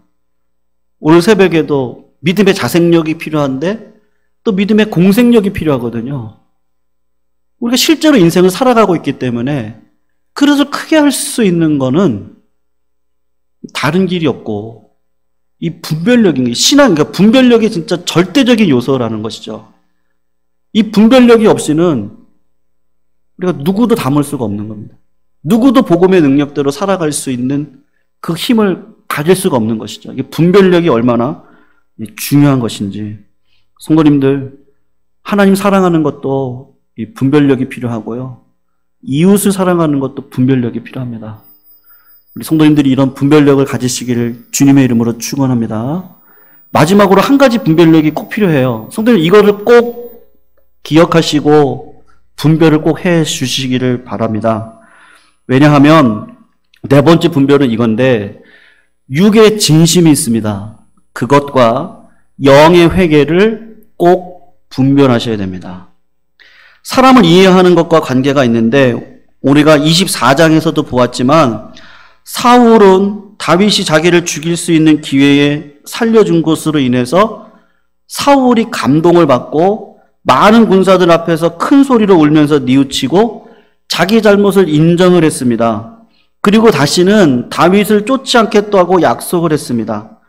오늘 새벽에도 믿음의 자생력이 필요한데 또 믿음의 공생력이 필요하거든요. 우리가 실제로 인생을 살아가고 있기 때문에 그릇을 크게 할 수 있는 거는 다른 길이 없고 이 분별력인 게 신앙, 그러니까 분별력이 진짜 절대적인 요소라는 것이죠. 이 분별력이 없이는 우리가 누구도 담을 수가 없는 겁니다. 누구도 복음의 능력대로 살아갈 수 있는 그 힘을 가질 수가 없는 것이죠. 이게 분별력이 얼마나 중요한 것인지. 성도님들, 하나님 사랑하는 것도 이 분별력이 필요하고요. 이웃을 사랑하는 것도 분별력이 필요합니다. 우리 성도님들이 이런 분별력을 가지시기를 주님의 이름으로 축원합니다. 마지막으로 한 가지 분별력이 꼭 필요해요. 성도님, 이거를 꼭 기억하시고 분별을 꼭 해 주시기를 바랍니다. 왜냐하면 네 번째 분별은 이건데, 육의 진심이 있습니다. 그것과 영의 회개를 꼭 분별하셔야 됩니다. 사람을 이해하는 것과 관계가 있는데, 우리가 24장에서도 보았지만 사울은 다윗이 자기를 죽일 수 있는 기회에 살려준 것으로 인해서 사울이 감동을 받고 많은 군사들 앞에서 큰 소리로 울면서 뉘우치고 자기 잘못을 인정을 했습니다. 그리고 다시는 다윗을 쫓지 않겠다고 약속을 했습니다.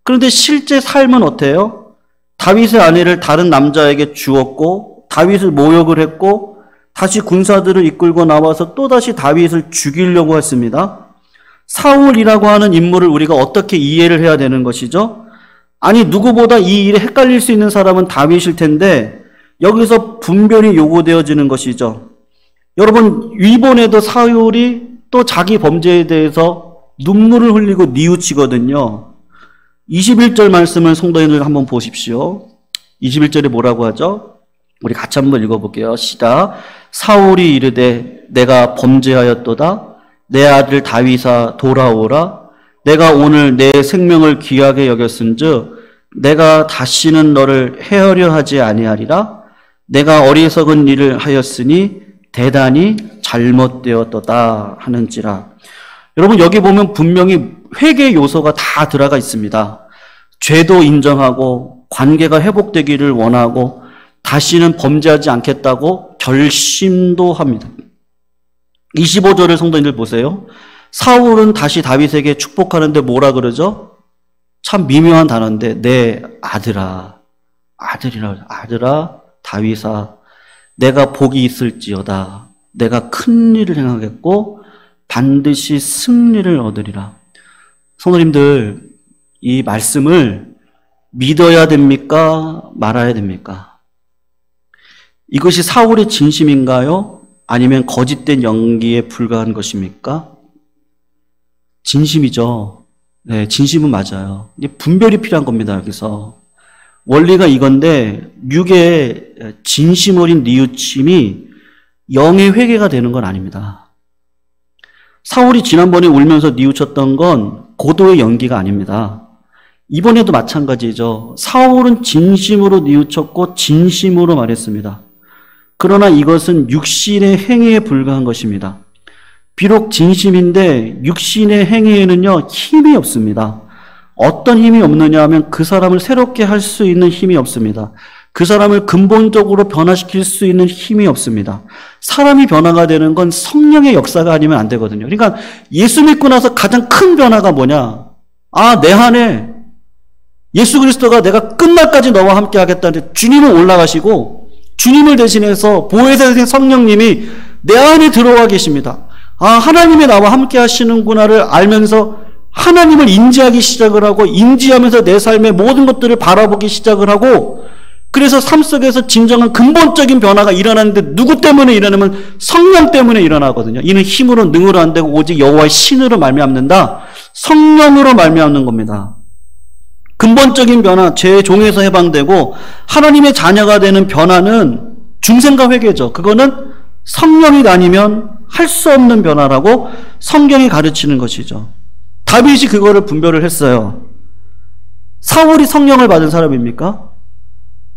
그런데 실제 삶은 어때요? 다윗의 아내를 다른 남자에게 주었고 다윗을 모욕을 했고 다시 군사들을 이끌고 나와서 또다시 다윗을 죽이려고 했습니다. 사울이라고 하는 인물을 우리가 어떻게 이해를 해야 되는 것이죠? 아니, 누구보다 이 일에 헷갈릴 수 있는 사람은 다윗일 텐데 여기서 분별이 요구되어지는 것이죠. 여러분, 이번에도 사울이 또 자기 범죄에 대해서 눈물을 흘리고 뉘우치거든요. 21절 말씀을 성도님들 한번 보십시오. 21절에 뭐라고 하죠? 우리 같이 한번 읽어볼게요. 시작. 사울이 이르되 내가 범죄하였도다. 내 아들 다윗아 돌아오라. 내가 오늘 내 생명을 귀하게 여겼은즉 내가 다시는 너를 해하려 하지 아니하리라. 내가 어리석은 일을 하였으니 대단히 잘못되었도다 하는지라. 여러분, 여기 보면 분명히 회개 요소가 다 들어가 있습니다. 죄도 인정하고 관계가 회복되기를 원하고 다시는 범죄하지 않겠다고 결심도 합니다. 25절을 성도님들 보세요. 사울은 다시 다윗에게 축복하는데 뭐라 그러죠? 참 미묘한 단어인데 내 아들아, 아들아 다윗아, 내가 복이 있을지어다. 내가 큰 일을 행하겠고 반드시 승리를 얻으리라. 성도님들, 이 말씀을 믿어야 됩니까? 말아야 됩니까? 이것이 사울의 진심인가요? 아니면 거짓된 연기에 불과한 것입니까? 진심이죠. 네, 진심은 맞아요. 분별이 필요한 겁니다, 여기서. 원리가 이건데, 육의 진심 어린 뉘우침이 영의 회개가 되는 건 아닙니다. 사울이 지난번에 울면서 뉘우쳤던 건 고도의 연기가 아닙니다. 이번에도 마찬가지죠. 사울은 진심으로 뉘우쳤고 진심으로 말했습니다. 그러나 이것은 육신의 행위에 불과한 것입니다. 비록 진심인데 육신의 행위에는요, 힘이 없습니다. 어떤 힘이 없느냐 하면 그 사람을 새롭게 할 수 있는 힘이 없습니다. 그 사람을 근본적으로 변화시킬 수 있는 힘이 없습니다. 사람이 변화가 되는 건 성령의 역사가 아니면 안 되거든요. 그러니까 예수 믿고 나서 가장 큰 변화가 뭐냐? 아, 내 안에 예수 그리스도가 내가 끝날까지 너와 함께 하겠다는데 주님은 올라가시고 주님을 대신해서 보혜사 성령님이 내 안에 들어와 계십니다. 아, 하나님이 나와 함께 하시는구나를 알면서 하나님을 인지하기 시작을 하고 인지하면서 내 삶의 모든 것들을 바라보기 시작을 하고 그래서 삶 속에서 진정한 근본적인 변화가 일어나는데 누구 때문에 일어나면 성령 때문에 일어나거든요. 이는 힘으로 능으로 안 되고 오직 여호와의 신으로 말미암는다. 성령으로 말미암는 겁니다. 근본적인 변화, 죄의 종에서 해방되고 하나님의 자녀가 되는 변화는 중생과 회개죠. 그거는 성령이 아니면 할 수 없는 변화라고 성경이 가르치는 것이죠. 다윗이 그거를 분별을 했어요. 사울이 성령을 받은 사람입니까?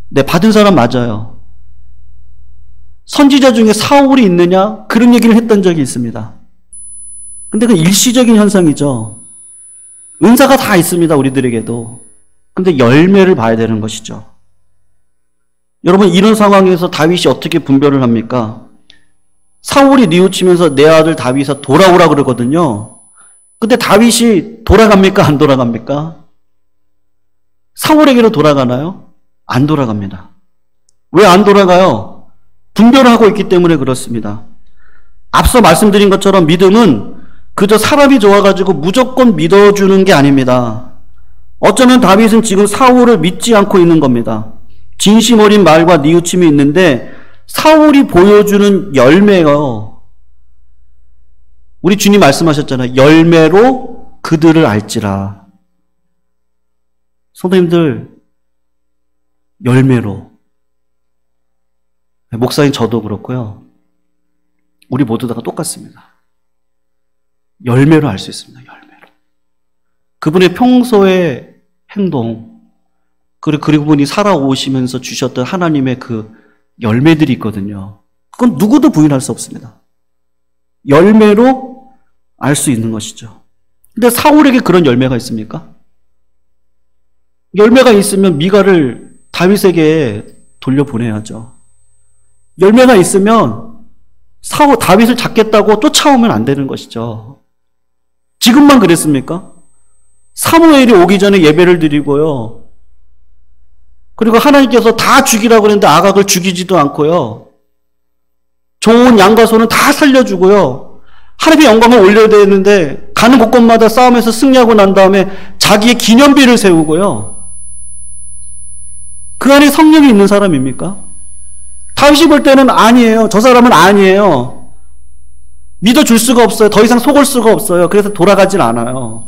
네, 받은 사람 맞아요. 선지자 중에 사울이 있느냐? 그런 얘기를 했던 적이 있습니다. 근데 그 일시적인 현상이죠. 은사가 다 있습니다, 우리들에게도. 근데 열매를 봐야 되는 것이죠. 여러분, 이런 상황에서 다윗이 어떻게 분별을 합니까? 사울이 뉘우치면서 내 아들 다윗아 돌아오라 그러거든요. 근데 다윗이 돌아갑니까? 안 돌아갑니까? 사울에게로 돌아가나요? 안 돌아갑니다. 왜 안 돌아가요? 분별을 하고 있기 때문에 그렇습니다. 앞서 말씀드린 것처럼 믿음은 그저 사람이 좋아가지고 무조건 믿어주는 게 아닙니다. 어쩌면 다윗은 지금 사울을 믿지 않고 있는 겁니다. 진심 어린 말과 뉘우침이 있는데 사울이 보여주는 열매요. 우리 주님 말씀하셨잖아요. 열매로 그들을 알지라. 선생님들, 열매로. 목사님 저도 그렇고요. 우리 모두 다 똑같습니다. 열매로 알 수 있습니다. 열매로. 그분의 평소의 행동, 그리고 그분이 살아오시면서 주셨던 하나님의 그 열매들이 있거든요. 그건 누구도 부인할 수 없습니다. 열매로 알 수 있는 것이죠. 근데 사울에게 그런 열매가 있습니까? 열매가 있으면 미가를 다윗에게 돌려보내야죠. 열매가 있으면 다윗을 잡겠다고 쫓아오면 안 되는 것이죠. 지금만 그랬습니까? 사무엘이 오기 전에 예배를 드리고요. 그리고 하나님께서 다 죽이라고 그랬는데 아각을 죽이지도 않고요. 좋은 양과 소는 다 살려주고요. 하나님의 영광을 올려야 되는데 가는 곳곳마다 싸움에서 승리하고 난 다음에 자기의 기념비를 세우고요. 그 안에 성령이 있는 사람입니까? 다윗이 볼 때는 아니에요. 저 사람은 아니에요. 믿어줄 수가 없어요. 더 이상 속을 수가 없어요. 그래서 돌아가질 않아요.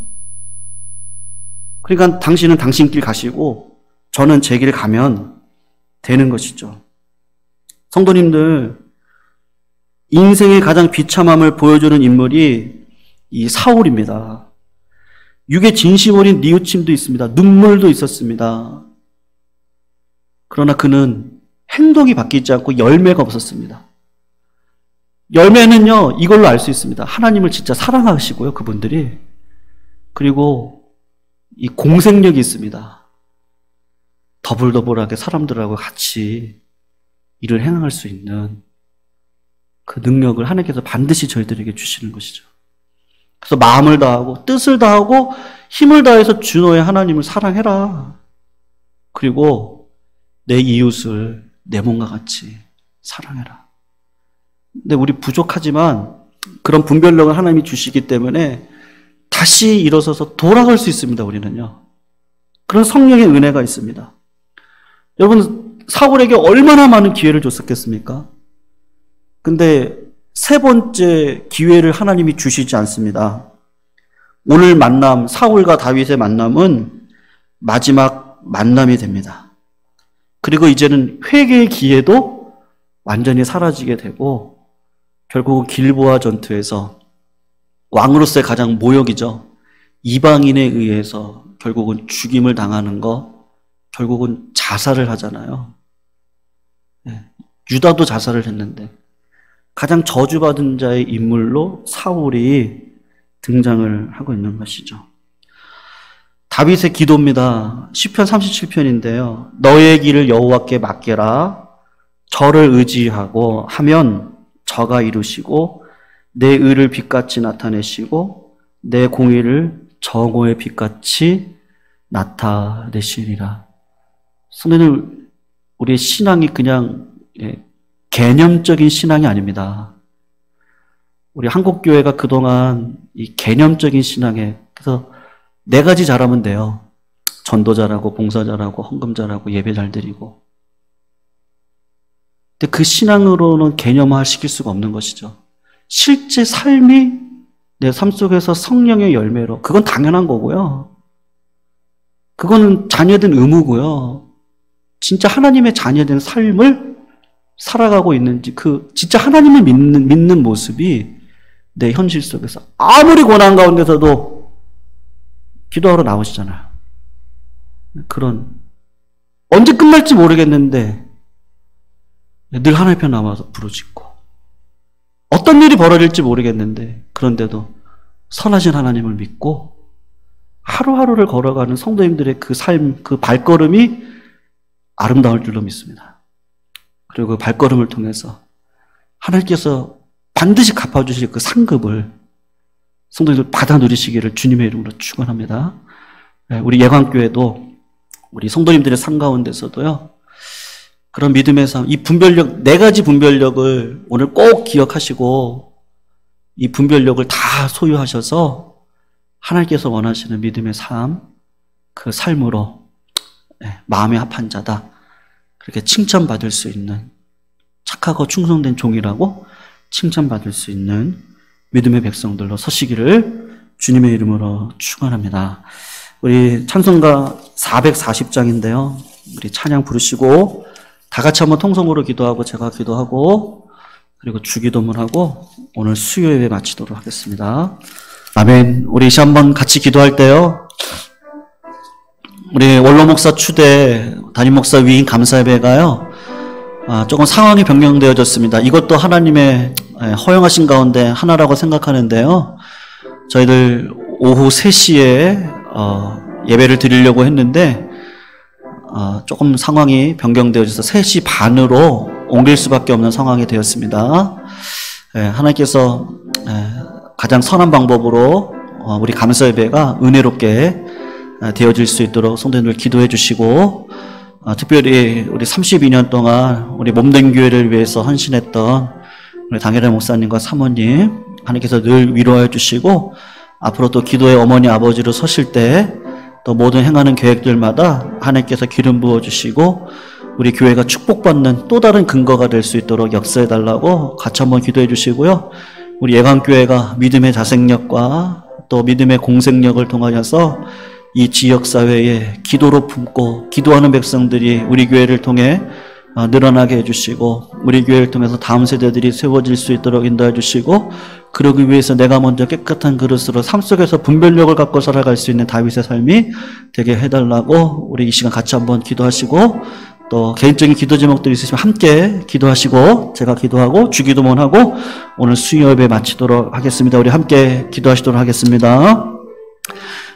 그러니까 당신은 당신 길 가시고 저는 제 길 가면 되는 것이죠. 성도님들, 인생의 가장 비참함을 보여주는 인물이 이 사울입니다. 육의 진심 어린 뉘우침도 있습니다. 눈물도 있었습니다. 그러나 그는 행동이 바뀌지 않고 열매가 없었습니다. 열매는요, 이걸로 알 수 있습니다. 하나님을 진짜 사랑하시고요, 그분들이. 그리고 이 공생력이 있습니다. 더불더불하게 사람들하고 같이 일을 행할 수 있는 그 능력을 하나님께서 반드시 저희들에게 주시는 것이죠. 그래서 마음을 다하고 뜻을 다하고 힘을 다해서 주 너의 하나님을 사랑해라. 그리고 내 이웃을 내 몸과 같이 사랑해라. 근데 우리 부족하지만 그런 분별력을 하나님이 주시기 때문에 다시 일어서서 돌아갈 수 있습니다. 우리는요. 그런 성령의 은혜가 있습니다. 여러분, 사울에게 얼마나 많은 기회를 줬었겠습니까? 근데 세 번째 기회를 하나님이 주시지 않습니다. 오늘 만남, 사울과 다윗의 만남은 마지막 만남이 됩니다. 그리고 이제는 회개의 기회도 완전히 사라지게 되고 결국 길보아 전투에서 왕으로서의 가장 모욕이죠. 이방인에 의해서 결국은 죽임을 당하는 거, 결국은 자살을 하잖아요. 네. 유다도 자살을 했는데 가장 저주받은 자의 인물로 사울이 등장을 하고 있는 것이죠. 다윗의 기도입니다. 시편 37편인데요. 너의 길을 여호와께 맡겨라. 저를 의지하고 하면 저가 이루시고 내 의를 빛같이 나타내시고 내 공의를 정오의 빛같이 나타내시리라. 성도님, 우리의 신앙이 그냥 개념적인 신앙이 아닙니다. 우리 한국교회가 그동안 이 개념적인 신앙에, 그래서 네 가지 잘하면 돼요. 전도 잘하고 봉사 잘하고 헌금 잘하고 예배 잘 드리고. 근데 그 신앙으로는 개념화 시킬 수가 없는 것이죠. 실제 삶이 내 삶 속에서 성령의 열매로, 그건 당연한 거고요. 그거는 자녀된 의무고요. 진짜 하나님의 자녀된 삶을 살아가고 있는지, 진짜 하나님을 믿는 모습이 내 현실 속에서 아무리 고난 가운데서도 기도하러 나오시잖아요. 언제 끝날지 모르겠는데 늘 하나님 편 남아서 부르짖고, 어떤 일이 벌어질지 모르겠는데 그런데도 선하신 하나님을 믿고 하루하루를 걸어가는 성도님들의 그 삶, 그 발걸음이 아름다울 줄로 믿습니다. 그리고 그 발걸음을 통해서 하나님께서 반드시 갚아주실 그 상급을 성도님들 받아 누리시기를 주님의 이름으로 축원합니다. 우리 예광교회도 우리 성도님들의 삶 가운데서도요, 그런 믿음의 삶, 이 분별력, 네 가지 분별력을 오늘 꼭 기억하시고 이 분별력을 다 소유하셔서 하나님께서 원하시는 믿음의 삶, 그 삶으로 마음에 합한 자다, 그렇게 칭찬받을 수 있는, 착하고 충성된 종이라고 칭찬받을 수 있는 믿음의 백성들로 서시기를 주님의 이름으로 축원합니다. 우리 찬송가 440장인데요. 우리 찬양 부르시고 다 같이 한번 통성으로 기도하고 제가 기도하고 그리고 주기도문하고 오늘 수요 예배 마치도록 하겠습니다. 아멘. 우리 이제 한번 같이 기도할 때요, 우리 원로 목사 추대 담임 목사 위임 감사 예배가요, 조금 상황이 변경되어졌습니다. 이것도 하나님의 허용하신 가운데 하나라고 생각하는데요. 저희들 오후 3시에 예배를 드리려고 했는데 조금 상황이 변경되어져서 3시 반으로 옮길 수밖에 없는 상황이 되었습니다. 하나님께서 가장 선한 방법으로 우리 감사 예배가 은혜롭게 되어질 수 있도록 성도님들 기도해 주시고, 특별히 우리 32년 동안 우리 몸된 교회를 위해서 헌신했던 우리 당회라 목사님과 사모님, 하나님께서 늘 위로해 주시고 앞으로 또 기도의 어머니 아버지로 서실 때 또 모든 행하는 계획들마다 하나님께서 기름 부어 주시고 우리 교회가 축복받는 또 다른 근거가 될 수 있도록 역사해 달라고 같이 한번 기도해 주시고요. 우리 예강교회가 믿음의 자생력과 또 믿음의 공생력을 통하여서 이 지역사회에 기도로 품고 기도하는 백성들이 우리 교회를 통해 늘어나게 해주시고 우리 교회를 통해서 다음 세대들이 세워질 수 있도록 인도해 주시고, 그러기 위해서 내가 먼저 깨끗한 그릇으로 삶 속에서 분별력을 갖고 살아갈 수 있는 다윗의 삶이 되게 해달라고 우리 이 시간 같이 한번 기도하시고, 또 개인적인 기도 제목들이 있으시면 함께 기도하시고 제가 기도하고 주기도문하고 오늘 수요 예배 마치도록 하겠습니다. 우리 함께 기도하시도록 하겠습니다.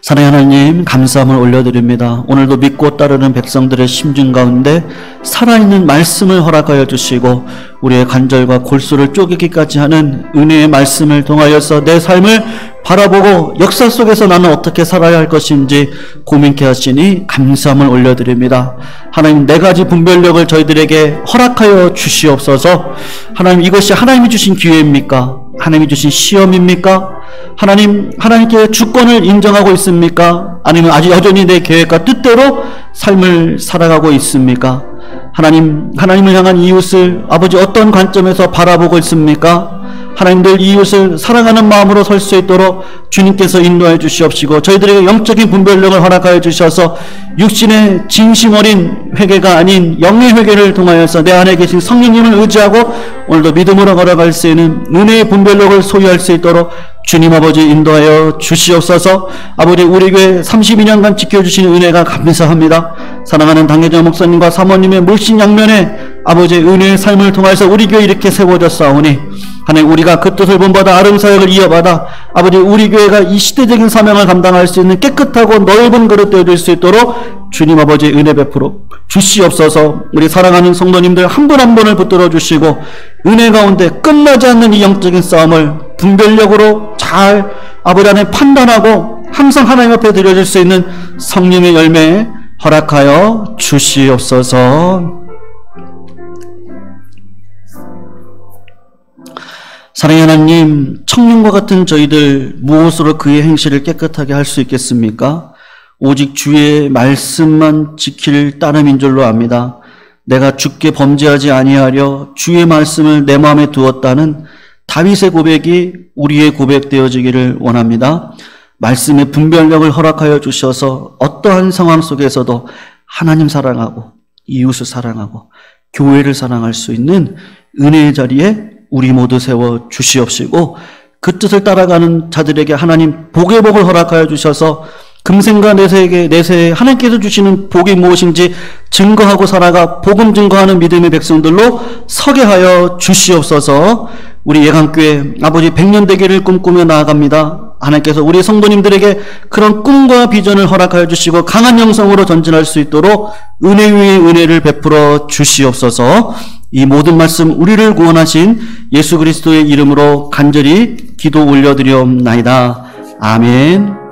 사랑하는 하나님, 감사함을 올려드립니다. 오늘도 믿고 따르는 백성들의 심중 가운데 살아있는 말씀을 허락하여 주시고 우리의 관절과 골수를 쪼개기까지 하는 은혜의 말씀을 통하여서 내 삶을 바라보고 역사 속에서 나는 어떻게 살아야 할 것인지 고민케 하시니 감사함을 올려드립니다. 하나님, 네 가지 분별력을 저희들에게 허락하여 주시옵소서. 하나님, 이것이 하나님이 주신 기회입니까? 하나님이 주신 시험입니까? 하나님께 주권을 인정하고 있습니까? 아니면 아직 여전히 내 계획과 뜻대로 삶을 살아가고 있습니까? 하나님을 향한 이웃을 아버지 어떤 관점에서 바라보고 있습니까? 하나님들 이웃을 사랑하는 마음으로 설 수 있도록 주님께서 인도해 주시옵시고, 저희들에게 영적인 분별력을 허락하여 주셔서 육신의 진심 어린 회개가 아닌 영의 회개를 통하여서 내 안에 계신 성령님을 의지하고 오늘도 믿음으로 걸어갈 수 있는 은혜의 분별력을 소유할 수 있도록 주님 아버지 인도하여 주시옵소서. 아버지, 우리 교회 32년간 지켜주시는 은혜가 감사합니다. 사랑하는 당회장 목사님과 사모님의 물신양면에 아버지의 은혜의 삶을 통해서 우리 교회 이렇게 세워졌사오니 하나님, 우리가 그 뜻을 본받아 아름사역을 이어받아 아버지 우리 교회가 이 시대적인 사명을 감당할 수 있는 깨끗하고 넓은 그릇 되어질 수 있도록 주님 아버지 은혜 베풀어 주시옵소서. 우리 사랑하는 성도님들 한 분 한 분을 붙들어 주시고 은혜 가운데 끝나지 않는 이 영적인 싸움을 분별력으로 잘 아버지 안에 판단하고 항상 하나님 앞에 드려질 수 있는 성령의 열매 허락하여 주시옵소서. 사랑의 하나님, 청년과 같은 저희들 무엇으로 그의 행실을 깨끗하게 할 수 있겠습니까? 오직 주의 말씀만 지킬 따름인 줄로 압니다. 내가 주께 범죄하지 아니하려 주의 말씀을 내 마음에 두었다는 다윗의 고백이 우리의 고백되어지기를 원합니다. 말씀의 분별력을 허락하여 주셔서 어떠한 상황 속에서도 하나님 사랑하고 이웃을 사랑하고 교회를 사랑할 수 있는 은혜의 자리에 우리 모두 세워 주시옵시고, 그 뜻을 따라가는 자들에게 하나님 복의 복을 허락하여 주셔서 금생과 내세에 하나님께서 주시는 복이 무엇인지 증거하고 살아가 복음 증거하는 믿음의 백성들로 서게 하여 주시옵소서. 우리 예강교회 아버지 100년 되기를 꿈꾸며 나아갑니다. 하나님께서 우리 성도님들에게 그런 꿈과 비전을 허락하여 주시고 강한 영성으로 전진할 수 있도록 은혜 위에 은혜를 베풀어 주시옵소서. 이 모든 말씀 우리를 구원하신 예수 그리스도의 이름으로 간절히 기도 올려드리옵나이다. 아멘.